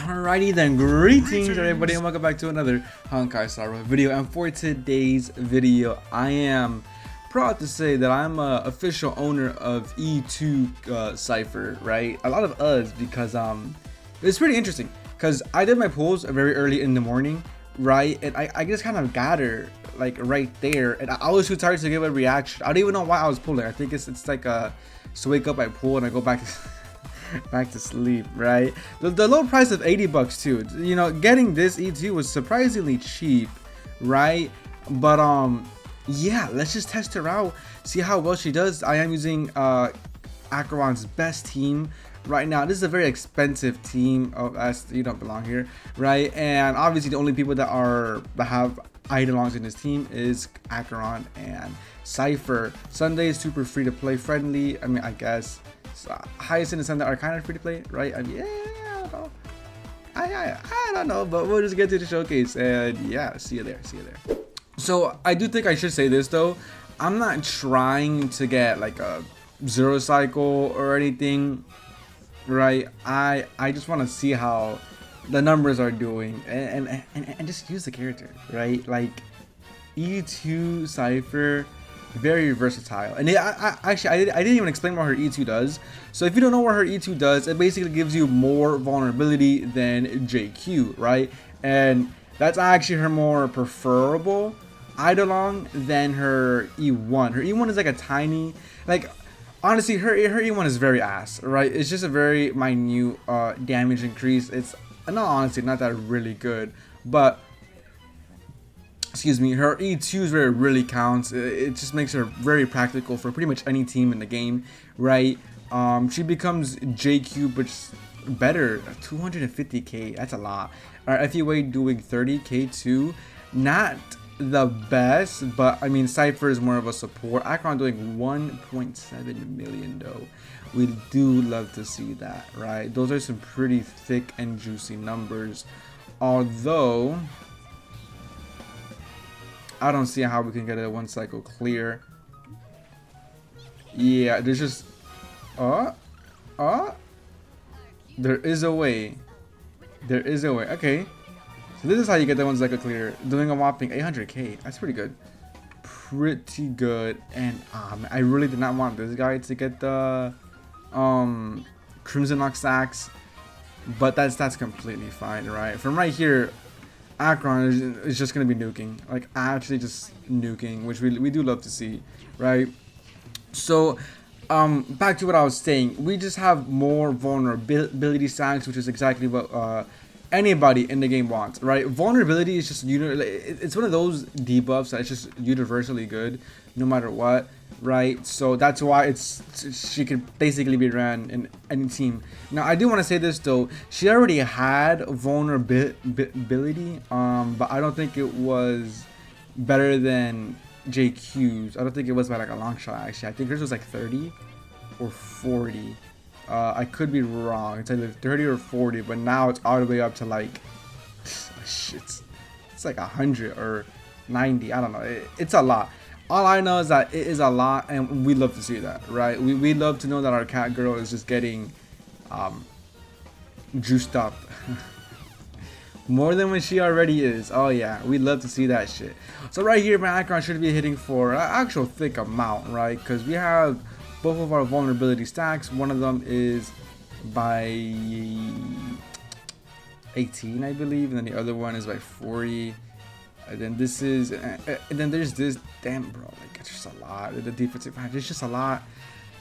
Alrighty then, greetings everybody and welcome back to another Honkai Star Rail video. And for today's video, I am proud to say that I'm a official owner of E2 Cipher, right? A lot of us because it's pretty interesting because I did my pulls very early in the morning, right? And I just kind of got her like right there, and I was too tired to give a reaction. I don't even know why I was pulling. I think it's like so wake up, I pull, and I go back to sleep, right? The low price of 80 bucks too. You know, getting this E2 was surprisingly cheap, right? But yeah, let's just test her out, see how well she does. I am using Acheron's best team right now. This is a very expensive team. Oh, you don't belong here, right? And obviously the only people that have Eidolons in this team is Acheron and Cipher. Sunday is super free to play, friendly. I mean, I guess. Highest in the Sunday are kind of free to play, right? I mean, yeah, I don't know. I don't know, but we'll just get to the showcase, and yeah, see you there. So I do think I should say this though. I'm not trying to get like a 0 cycle or anything, right? I just want to see how the numbers are doing and just use the character, right? Like E2 Cipher, very versatile. And I didn't even explain what her E2 does. So if you don't know what her E2 does, it basically gives you more vulnerability than JQ, right? And that's actually her more preferable Eidolon than her E1. Her E1 is like a tiny, like, honestly, her E1 is very ass, right? It's just a very minute damage increase. It's not, honestly, not that really good, but excuse me, her E2 is where it really counts. It just makes her very practical for pretty much any team in the game, right? She becomes JQ, but better, 250k, that's a lot. Our FUA doing 30k too, not the best, but I mean, Cipher is more of a support. Acheron doing 1.7 million though. We do love to see that, right? Those are some pretty thick and juicy numbers, although I don't see how we can get a 1 cycle clear. Yeah, there's just there is a way. Okay, so this is how you get the 1 cycle clear, doing a whopping 800k. That's pretty good, and I really did not want this guy to get the Crimson Ox Axe, but that's completely fine, right? From right here, Acheron is just going to be nuking, like actually just nuking, which we do love to see, right? So back to what I was saying, we just have more vulnerability stacks, which is exactly what anybody in the game wants, right? Vulnerability is just, it's one of those debuffs that's just universally good no matter what, right? So that's why she could basically be ran in any team. Now I do want to say this though, she already had vulnerability, but I don't think it was better than JQ's. I don't think it was by like a long shot actually. I think hers was like 30 or 40. I could be wrong. It's either 30 or 40, but now it's all the way up to like it's like 100 or 90. I don't know. It's a lot. All I know is that it is a lot, and we love to see that, right? We love to know that our cat girl is just getting juiced up more than when she already is. Oh yeah, we love to see that shit. So right here, my Acheron should be hitting for an actual thick amount, right? Because we have both of our vulnerability stacks. One of them is by 18, I believe, and then the other one is by 40. And then this is, and then there's this. Damn, bro, like it's just a lot. The defensive package, it's just a lot.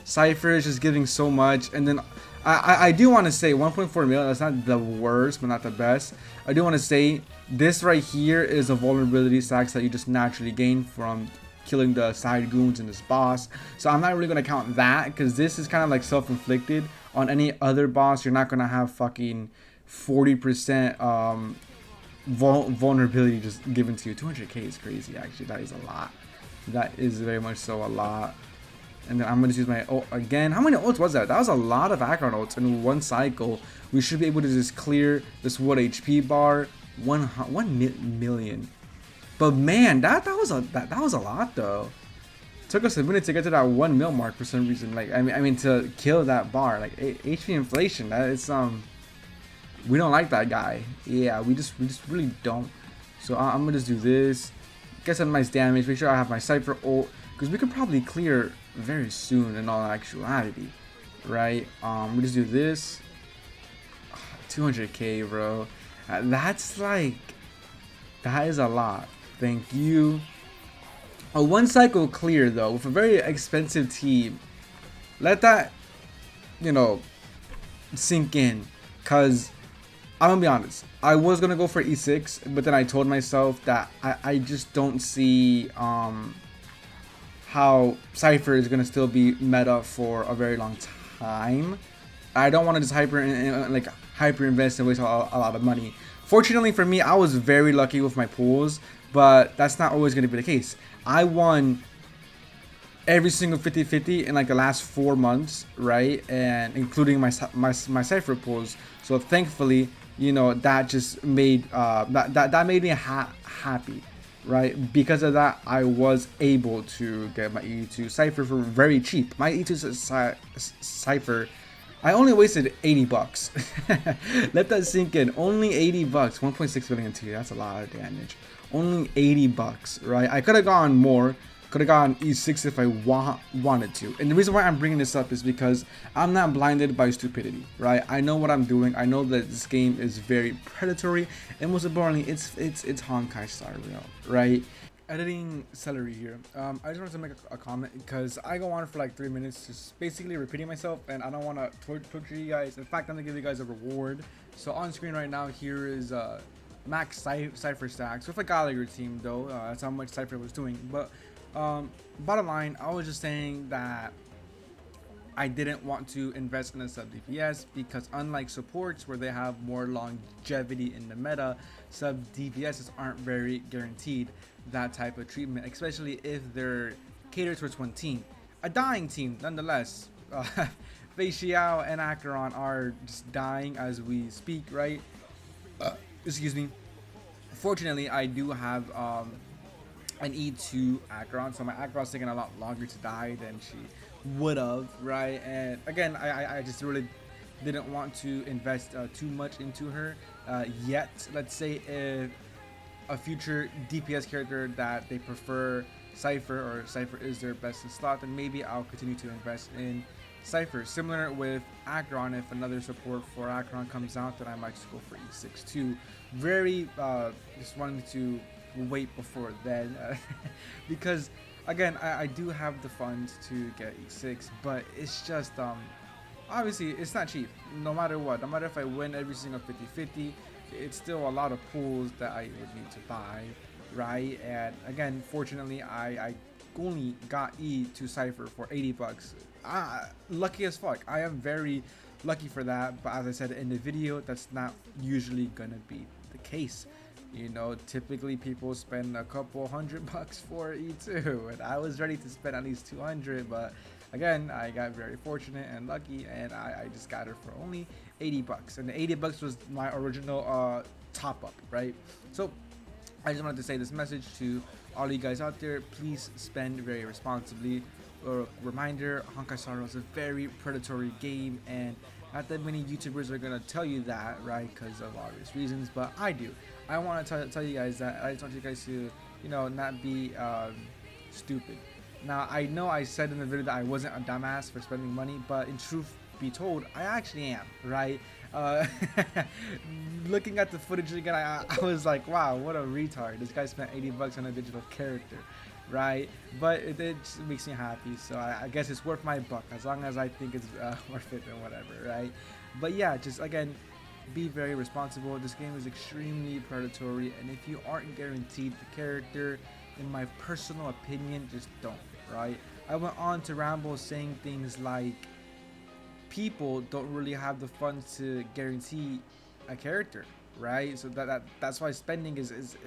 Cipher is just giving so much, and then I do want to say 1.4 million. That's not the worst, but not the best. I do want to say this right here is a vulnerability stacks that you just naturally gain from killing the side goons in this boss. So I'm not really gonna count that because this is kind of like self-inflicted. On any other boss, you're not gonna have fucking 40% vulnerability just given to you. 200k is crazy, actually. That is a lot. That is very much so a lot. And then I'm going to use my ult again. How many ults was that? That was a lot of Acheron ults in 1 cycle. We should be able to just clear this 1 HP bar. 1 million. But man, that was a lot though. It took us a minute to get to that 1 mil mark for some reason. Like I mean to kill that bar. Like HP inflation. That is We don't like that guy. Yeah, we just really don't. So I'm gonna just do this. Get some nice damage. Make sure I have my Cipher ult, because we could probably clear very soon in all actuality, right? We just do this. 200k, bro. That's like, that is a lot. Thank you. A one cycle clear though with a very expensive team. Let that, you know, sink in, cause I'm gonna be honest. I was gonna go for E6, but then I told myself that I just don't see how Cipher is gonna still be meta for a very long time. I don't want to just hyper invest and waste a lot of money. Fortunately for me, I was very lucky with my pools, but that's not always going to be the case. I won every single 50-50 in like the last 4 months, right? And including my Cipher pools. So thankfully, you know, that just made that made me happy, right? Because of that, I was able to get my E2 Cipher for very cheap. My E2 Cipher, I only wasted 80 bucks. Let that sink in. Only 80 bucks. 1.6 billion too. That's a lot of damage. Only 80 bucks, right? I could have gone more. Could have gone E6 if I wanted to. And the reason why I'm bringing this up is because I'm not blinded by stupidity, right? I know what I'm doing. I know that this game is very predatory, and most importantly, it's Honkai Star Rail, right? Editing celery here. I just wanted to make a comment because I go on for like 3 minutes just basically repeating myself, and I don't want to torture you guys. In fact, I'm gonna give you guys a reward. So on screen right now here is max Cipher stacks with a Gallagher team though. That's how much Cipher was doing. But bottom line, I was just saying that I didn't want to invest in a sub DPS because unlike supports where they have more longevity in the meta, sub DPSs aren't very guaranteed that type of treatment, especially if they're catered towards one team. A dying team, nonetheless. Fei Xiao and Acheron are just dying as we speak, right? Excuse me. Fortunately, I do have an E2 Acheron, so my Acheron's taking a lot longer to die than she would have, right? And again, I just really didn't want to invest too much into her yet. Let's say if a future DPS character that they prefer Cipher, or Cipher is their best in slot, then maybe I'll continue to invest in Cipher. Similar with Acheron, if another support for Acheron comes out, then I might just go for E6 too. Very just wanted to wait before then because again, I do have the funds to get E6, but it's just obviously it's not cheap. No matter what, no matter if I win every single 50-50, it's still a lot of pools that I would need to buy, right? And again, fortunately, I only got E2 Cipher for 80 bucks. Lucky as fuck. I am very lucky for that, but as I said in the video, that's not usually gonna be the case. You know, typically people spend a couple $100 for E2, and I was ready to spend at least 200, but again, I got very fortunate and lucky, and I just got her for only 80 bucks, and the 80 bucks was my original top up, right? So I just wanted to say this message to all you guys out there: please spend very responsibly. Reminder, Honkai Star Rail is a very predatory game, and not that many YouTubers are gonna tell you that, right? Because of obvious reasons, but I do. I want to tell you guys that. I just want you guys to, you know, not be stupid. Now, I know I said in the video that I wasn't a dumbass for spending money, but in truth be told, I actually am, right? Looking at the footage again, I was like, wow, what a retard. This guy spent 80 bucks on a digital character, right? But it just makes me happy, so I guess it's worth my buck, as long as I think it's worth it and whatever, right? But yeah, just again, be very responsible. This game is extremely predatory, and if you aren't guaranteed the character, in my personal opinion, just don't, right? I went on to ramble saying things like people don't really have the funds to guarantee a character, right? So that's why spending is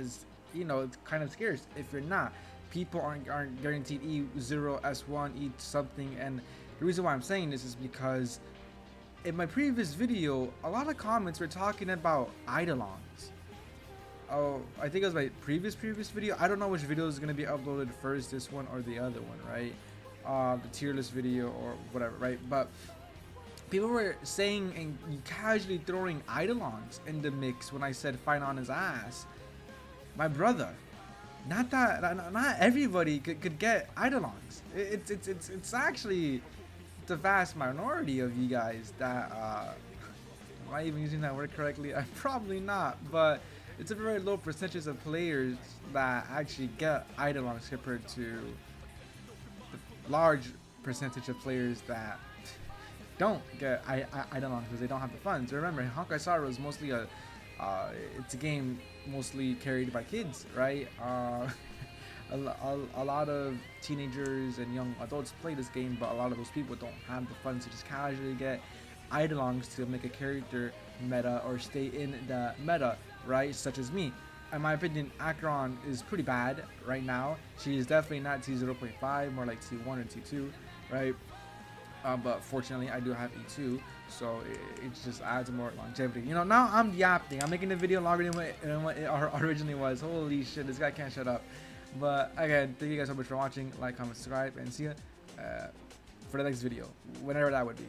you know, it's kind of scarce. If you're not, people aren't guaranteed E0, S1, E something. And the reason why I'm saying this is because in my previous video, a lot of comments were talking about Eidolons. Oh, I think it was my previous video. I don't know which video is going to be uploaded first, this one or the other one, right? The tier list video or whatever, right? But People were saying and casually throwing Eidolons in the mix when I said fight on his ass. My brother, not everybody could get Eidolons. It's actually the vast minority of you guys that am I even using that word correctly? I'm probably not, but it's a very low percentage of players that actually get Eidolons compared to the large percentage of players that don't get Eidolons because they don't have the funds. Remember, Honkai Star Rail is mostly it's a game mostly carried by kids, right? A lot of teenagers and young adults play this game, but a lot of those people don't have the funds to just casually get Eidolons to make a character meta or stay in the meta, right? Such as me. In my opinion, Acheron is pretty bad right now. She is definitely not T0.5, more like T1 or T2, right? But fortunately, I do have E2, so it just adds more longevity. You know, now I'm yapping. I'm making the video longer than what it originally was. Holy shit, this guy can't shut up. But again, thank you guys so much for watching. Like, comment, subscribe, and see you for the next video, whenever that would be.